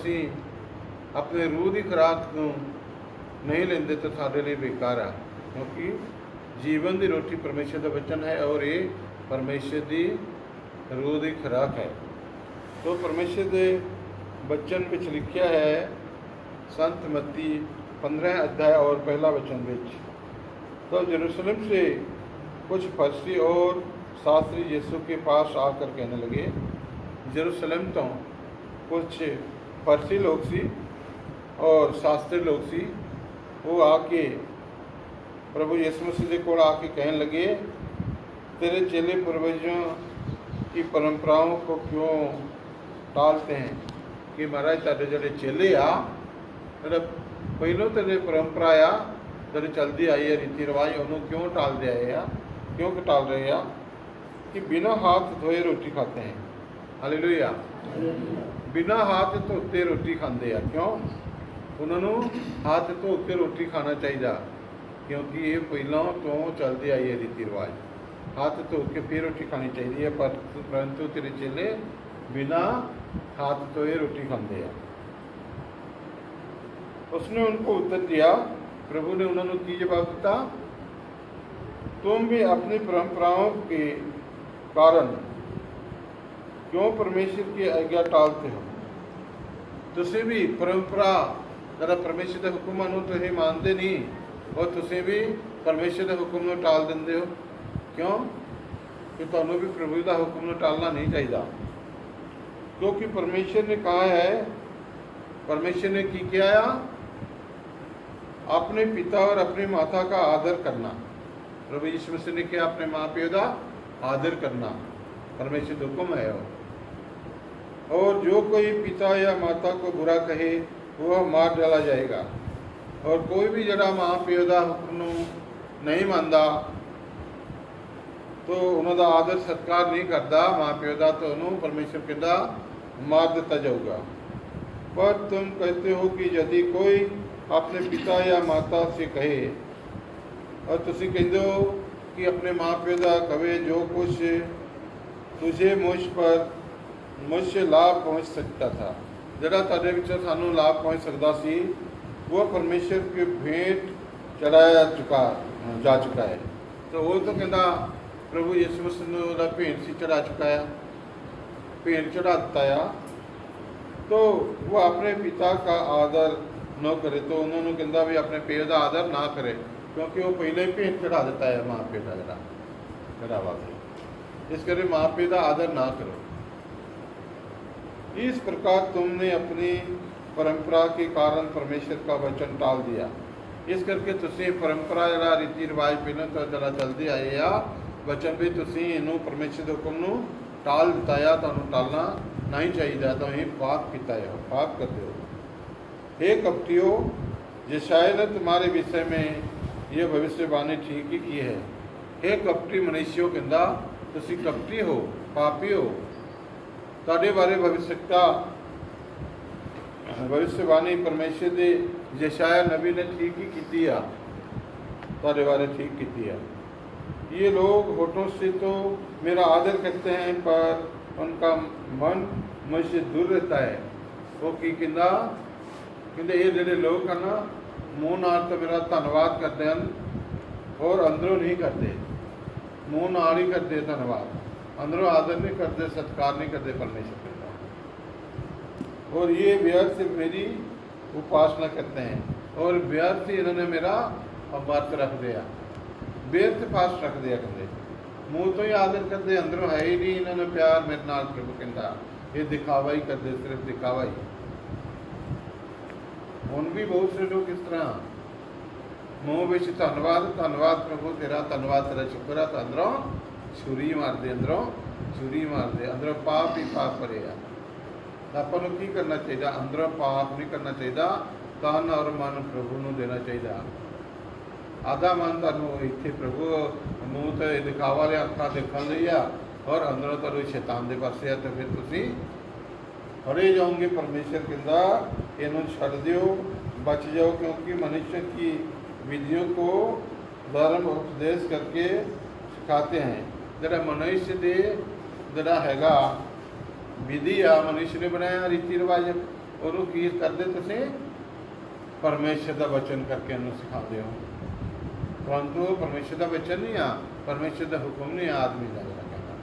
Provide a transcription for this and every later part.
असी अपने रूह की खुराक को नहीं लेंदे तो साडे लिए बेकार आ, क्योंकि जीवन की रोटी परमेश्वर का वचन है और ये परमेश्वर की रूह की खुराक है। तो परमेश्वर के वचन में लिखा है संत मत्ती 15 अध्याय और पहला वचन विच, तो यरूशलेम से कुछ फरीसी और शास्त्री यीशु के पास आकर कहने लगे। यरूशलेम तो कुछ फरीसी लोग सी और शास्त्री लोग सी, वो आके प्रभु यीशु मसीह के कोल आके कहने लगे, तेरे चेले पूर्वजों की परंपराओं को क्यों टालते हैं? कि महाराज तेरे जड़े चेले आ, तेरा पहलों तेरे परंपरा आ तेरे चलती आई है रीति रिवाज, उन्होंने क्यों टालते आए आ, क्यों टाल रहे आ? कि बिना हाथ धोए रोटी खाते हैं। हालेलुया। बिना हाथ धोते रोटी खाते हैं। क्यों? उन्होंने हाथ धो के रोटी खाना चाहिए, क्योंकि ये पहलों तो चलती आई है रीति रिवाज, हाथ धो के फिर रोटी खानी चाहिए। परंतु तेरे चेले बिना हाथ धोए रोटी खाते हैं। उसने उनको उत्तर दिया, प्रभु ने उन्होंने की जवाब दिता, तुम भी अपनी परंपराओं के कारण क्यों परमेश्वर की आज्ञा टालते हो? तुसी भी परंपरा जरा परमेश्वर के हुक्म तो ये मानते नहीं, और तुसी भी परमेश्वर के हुक्म टाल देंगे हो। क्यों? कि तुहानू भी प्रभु का हुक्म टालना नहीं चाहिए, क्योंकि परमेश्वर ने कहा है, परमेश्वर ने की किया, अपने पिता और अपनी माता का आदर करना। प्रभु यीशु मसीह ने किया अपने माँ प्यो का आदर करना, परमेश्वर का हुक्म है। और जो कोई पिता या माता को बुरा कहे वह मार डाला जाएगा, और कोई भी जड़ा माँ प्यो का हुक्म नहीं मानता तो उन्होंने आदर सत्कार नहीं करता माँ प्यो का, तो उन्होंने परमेश्वर कहता मार दिता जाऊगा। पर तुम कहते हो कि यदि कोई अपने पिता या माता से कहे, और तुसी कहते हो कि अपने माँ प्यो का कहे जो कुछ तुझे मुझसे लाभ पहुँच सकता था, जरा तेरे विच सानू लाभ पहुँच सकता सी, वह परमेश्वर के भेंट चढ़ाया जा चुका है। तो वो तो कहता प्रभु यीशु मसीह ने भेंट सी चढ़ा चुका है, भेंट चढ़ा दिता है। तो वो अपने पिता का आदर न करे, तो उन्होंने कहता भी अपने प्यो का आदर ना करे, क्योंकि वो पहले ही भेंट चढ़ा देता है माँ प्यो का जरा चढ़ावा से। इस करके माँ प्यो का आदर ना करो। इस प्रकार तुमने अपनी परंपरा के कारण परमेश्वर का वचन टाल दिया। इस करके तुसी परंपरा जरा रीति रिवाज पहले तो जरा चलती आई आ, वचन भी तुसी इनू परमेश्वर के हुक्म नू टाल दिता है। तुहानू टालना नहीं चाहिए, तो ही पाप किया हो, पाप करते हो। हे कपटियो, यशायाह ने तुम्हारे विषय में यह भविष्यवाणी ठीक ही की है। हे कपटी मनुष्यों, कहता तुसी कपटी हो, पापी हो। ताड़े बारे भविष्यवाणी परमेश्वर के यशायाह नबी ने ठीक ही की है, ताड़े बारे ठीक की है। ये लोग होठों से तो मेरा आदर करते हैं, पर उनका मन मुझसे दूर रहता है। वो की कहते ये जोड़े लोग हैं ना, मूँह नाल तो मेरा धन्यवाद करते हैं और अंदरों नहीं करते। मूँह नाल ही करते धन्यवाद, अंदरों आदर नहीं करते, सत्कार नहीं करते परमेश्वर का। और ये व्यर्थ मेरी उपासना करते हैं, और व्यर्थ इन्होंने मेरा व्रत रख दिया, व्यर्थ फास्ट रख दिया। कहते मूँह तो ही आदर करते, अंदरों है ही नहीं इन्होंने प्यार मेरे नाल। प्रभु कहता ये दिखावा ही करते, सिर्फ दिखावा ही। हुण भी बहुत से लोग इस तरह मूँह में धन्यवाद धन्यवाद प्रभु तेरा, धन्यवाद तेरा, शुक्र है, तो अंदरों छुरी मारते, अंदरों छुरी मारते, अंदरों पाप ही पाप भरे आ। आपां नूं की करना चाहिए? अंदरों पाप नहीं करना चाहिए, तन और मन प्रभु नूं देना चाहिए। आधा मन तुहानूं इत्थे प्रभु मूँह तो दिखावा वाले अखां देखण लई आ, और अंदरों तुहानूं शैतान दे पासे आ, तो फिर तुसीं फड़े जाओगे। परमेश्वर कहता इन्हों छड़ दियो, बच जाओ, क्योंकि मनुष्य की विधियों को धर्म उपदेश करके सिखाते हैं। जरा मनुष्य दे जरा हैगा विधि आ, मनुष्य ने बनाया रीति रिवाज, ਉਹਨੂੰ ਕੀ ਕਰਦੇ ਤੁਸੀਂ? ਪਰਮੇਸ਼ਰ ਦਾ ਵਚਨ ਕਰਕੇ ਉਹਨੂੰ ਸਿਖਾਉਂਦੇ ਹੋ। परंतु वो परमेश्वर का वचन नहीं आ, परमेश्वर का हुक्म नहीं आ आदमी का जरा कहना।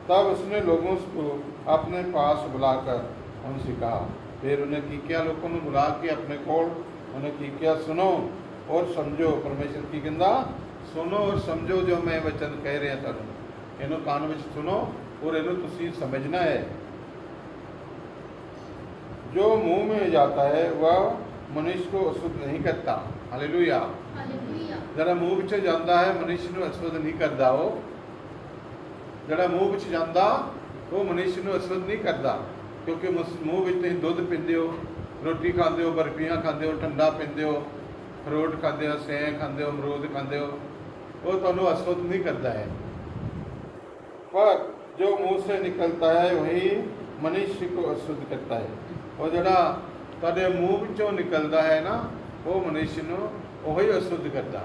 तब उसने लोगों को अपने पास बुलाकर उनसे कहा, फिर उन्हें की क्या लोगों ने बुला के अपने कोल उन्हें की क्या, सुनो और समझो। परमेश्वर की कहता सुनो और समझो जो मैं वचन कह रहा तुम, इन्हों कान में सुनो और इन्हों तुसी समझना है। जो मुंह में जाता है वह मनुष्य को अशुद्ध नहीं करता। हालेलुया। जरा मुंह विच जाता है मनुष्य को अशुद्ध नहीं करता। वो जरा मुंह विच जाता वो मनुष्य को अशुद्ध नहीं करता, क्योंकि मुंह विच तुसीं दुध पींदे हो, रोटी खाते हो, बर्फियाँ खाते हो, ठंडा पींदे हो, फ्रूट खाते हो, सेव खाते हो, अमरूद खाते हो, वो तुहानूं अशुद्ध नहीं करता है। पर जो मुंह से निकलता है वही मनुष्य को अशुद्ध करता है। और जड़ा तुहाडे मूँह विचों निकलता है ना, वो मनुष्य नूं वही अशुद्ध करता।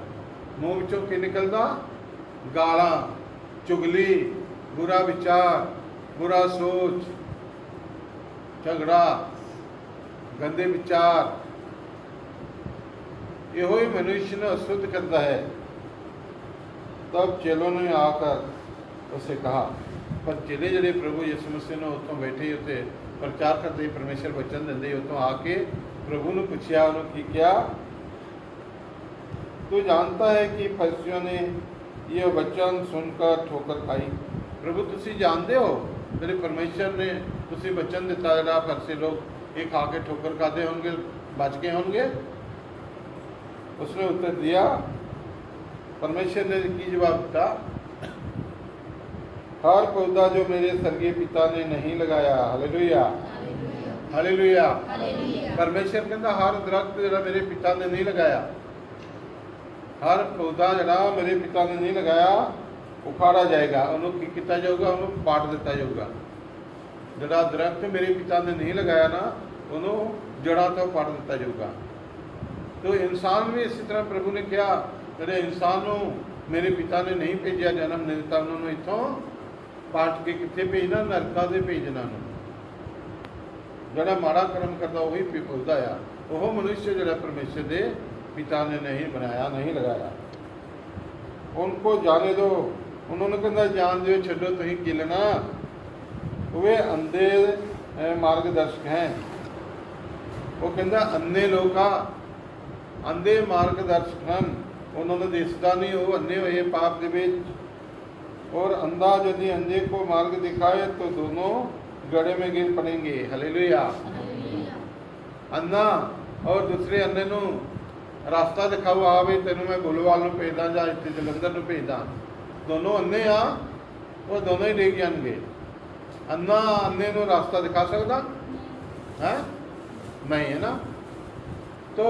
मूँह विचों की निकलता? गालां, चुगली, बुरा विचार, बुरा सोच, झगड़ा, गंदे विचार, यो ही मनुष्य ने अशुद्ध करता है। तब चेलों ने आकर उसे कहा, पर चेले जड़े प्रभु यीशु मसीह ने उत्तों बैठे उत्ते प्रचार करते परमेश्वर वचन देंदे उत्तों आके प्रभु ने पूछा, उन्होंने क्या तू जानता है कि फरीसियों ने यह वचन सुनकर ठोकर खाई? प्रभु तुसी जानते हो जड़े परमेश्वर ने तुसी वचन दिता जड़ा फरीसी लोग ये खा के ठोकर खाते होंगे, बच गए होंगे? उसने उत्तर दिया, परमेश्वर ने की जवाब दिता, हर पौधा जो मेरे स्वर्गीय पिता ने नहीं लगाया। Hallelujah, hallelujah. परमेश्वर कहता हर दरख्त जरा मेरे पिता ने नहीं लगाया, हर पौधा जरा मेरे पिता ने नहीं लगाया उखाड़ा जाएगा, उन्होंने की किया जाऊगा, उन्होंने पाट दिता जाऊगा। जरा दरख्त मेरे पिता ने नहीं लगाया ना, उन्होंने जड़ा तो पाट दिता जाऊगा। तो इंसान भी इसी तरह प्रभु ने कहा, जड़े इंसान मेरे पिता ने नहीं भेजा, जन्म नहीं दिता, उन्होंने इतों पाट के कितने भेजना? नरका दे भेजना। जड़ा माड़ा कर्म करता वही पौधा आ, वह मनुष्य जरा परमेश्वर के पिता ने नहीं बनाया, नहीं लगाया। उनको जाने दो। उन्होंने कहना जान दो, छो तुम की लेना, वे अंधे मार्गदर्शक हैं। वो कहता अंधे लोग आ, अंधे मार्गदर्शक हैं, उन्होंने दिसता नहीं, वो अंधे हुए पाप के बीच। और अंधा यदि अंधे को मार्ग दिखाए तो दोनों गड्ढे में गिर पड़ेंगे। हालेलुया। अंधा और दूसरे अंधे नूं रास्ता दिखाओ, आ भी तेनों मैं बुलवाल नूं भेजदा जां इत्थे जलंधर नूं भेजदा, दोनों अंधे आ, वो दोनों ही डिग जाणगे। अंधा अंधे नूं रास्ता दिखा सकदा है? नहीं, है ना। तो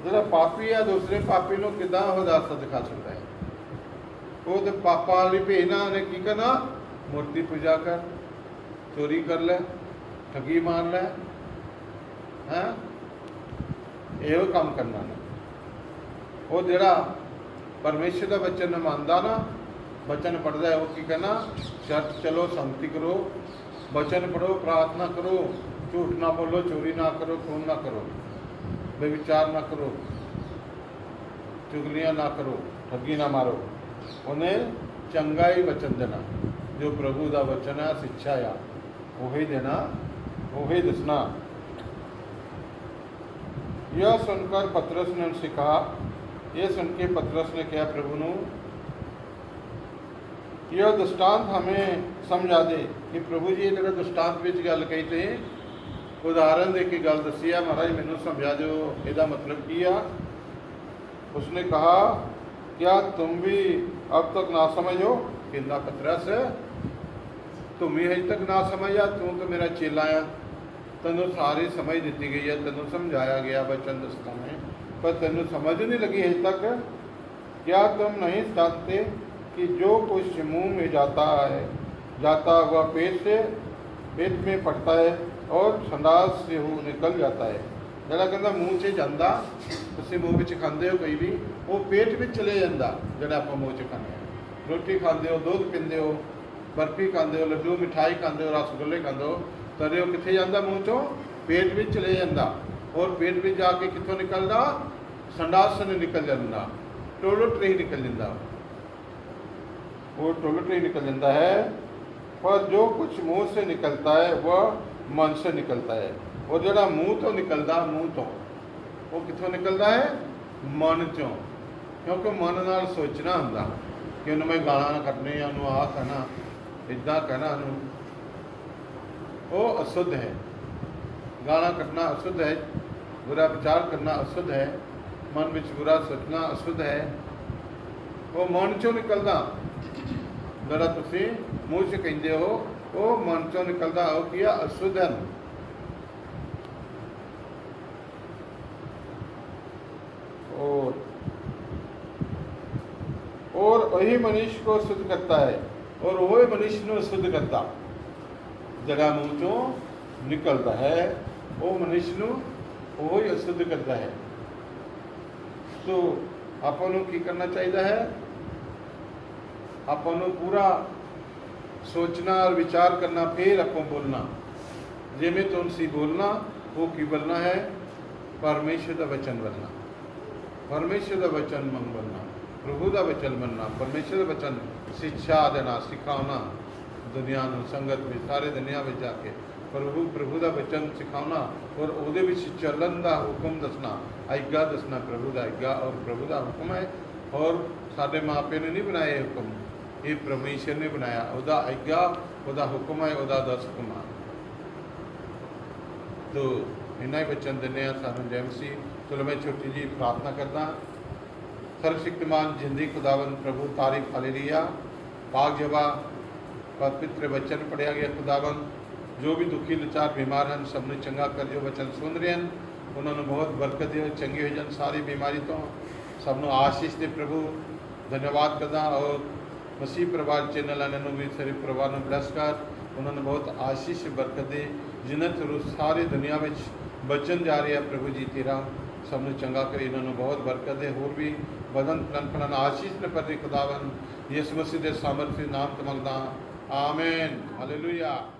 जिहड़ा पापी है दूसरे पापी नूं किदां वो रास्ता दिखा सकता है? वो तो पापा वाली भेजना, उन्हें की करना? मूर्ति पूजा कर, चोरी कर ले, ठगी मार ले, हैं यो काम करना ने। वो जड़ा परमेश्वर का वचन मानता ना, वचन पढ़ता है, वो की कहना? चर्च चलो, शांति करो, वचन पढ़ो, प्रार्थना करो, झूठ ना बोलो, चोरी ना करो, खून ना करो, बेविचार ना करो, चुगलियाँ ना करो, ठगी ना मारो। उन्हें चंगा ही वचन देना, जो प्रभु का वचन है, शिक्षा आ, वही देना, वही दसना। यह सुनकर पतरस ने उनसे कहा, यह सुन के पतरस ने कहा प्रभु नूं, यह दृष्टांत हमें समझा दे कि प्रभु जी जो दृष्टांत विच गल कही थे, उदाहरण दे के गल दसी है, महाराज मैनू समझा दो इसका मतलब की आ। उसने कहा, क्या तुम भी अब तक ना समझो? कहता पतरस तुम ही अज तक ना समझा, तू तो मेरा चेला आ, तेनों सारी समझ दी गई है, तेनों समझाया गया वचन दस्ता में, पर तेनों समझ नहीं लगी अज तक। क्या तुम नहीं जानते कि जो कुछ मुंह में जाता हुआ पेट में पड़ता है और संडास से वो निकल जाता है। जरा कहता मूँह से जाता, तुम मूँह में खाते हो कोई भी, वो पेट में चले जाता। जरा आप मूँह च खाने रोटी खाते हो, दूध पीते हो, बर्फी खाते हो, लड्डू मिठाई खाते हो, रसगुल्ले खाते हो, तरे हो कितने जाता मूँह चो? पेट में चले जाता। और पेट में जाके कितों निकलता? संडास ने निकल जाता, टॉयलेट ही निकल जाता, वो टॉयलेट ही निकल जाता है। पर जो कुछ मुंह से निकलता है वह मन से निकलता है। और जरा मुंह तो निकलता, मुंह तो वो कितों निकलता है? मन चों। क्योंकि मन नाल सोचना हुंदा कि उन्हें मैं गाला कटने, उन्होंने आ कहना, इदा कहना, वो अशुद्ध है। गाला कटना अशुद्ध है, बुरा विचार करना अशुद्ध है, मन में बुरा सोचना अशुद्ध है, वो मन चों निकलता। जरा तुसी मूँह से कहते हो वो मन चों निकलता, वो किया अशुद्ध है। और वही मनुष्य को शुद्ध करता है, और वही मनुष्य को शुद्ध करता। जरा मुँह चों निकलता है वो मनुष्य को वही अशुद्ध करता है। तो अपन की करना चाहिए है? अपन पूरा सोचना और विचार करना, फिर अपन बोलना। जिमें तो उनसे बोलना, वो की बोलना है? परमेश्वर का वचन बोलना, परमेश्वर का वचन मन बोलना, प्रभु का वचन बनना, परमेश्वर का वचन शिक्षा देना, सिखाना दुनिया में, संगत में, सारे दुनिया में जाके प्रभु का वचन सिखाना, और ਉਹਦੇ ਵਿੱਚ ਚੱਲਣ ਦਾ हुक्म दसना, आज्ञा दसना, प्रभु का आज्ञा और प्रभु का हुक्म है। और साढ़े माँ प्यो ने नहीं बनाया ये हुक्म, ये परमेश्वर ने बनाया। ਉਹਦਾ आज्ञा, ਉਹਦਾ हुक्म है, ਉਹਦਾ दस हुक्म है। तो इन्ना ही वचन दिने सानू जय मसीह। चलो मैं छोटी जी प्रार्थना करदा। सर्वशक्तिमान जिंदगी खुदावन प्रभु तारीफ हालेलुया। पाक जबा पवित्र वचन पढ़िया गया खुदावन। जो भी दुखी लाचार बीमार हैं सबने चंगा कर, जो वचन सुन रहे हैं उन्होंने बहुत बरकत दियो, चंगे हो जान सारी बीमारी तो, सबनों आशीष दे प्रभु। धन्यवाद करदा। और मसीह परिवार चैनल वाले भी सारे परिवार में ब्लैस कर, उन्होंने बहुत आशीष बरकत दे, जिन्हें थ्रू सारी दुनिया में बचन जा रही है प्रभु जी तेरा, सबने चंगा करे, इन्होंने बहुत बरकत है। होर भी बदन फलन फलन आशीष ने पर खुदावन यीशु मसीह के सामर्थ्य नाम तो मंगदा। आमीन, हालेलुया।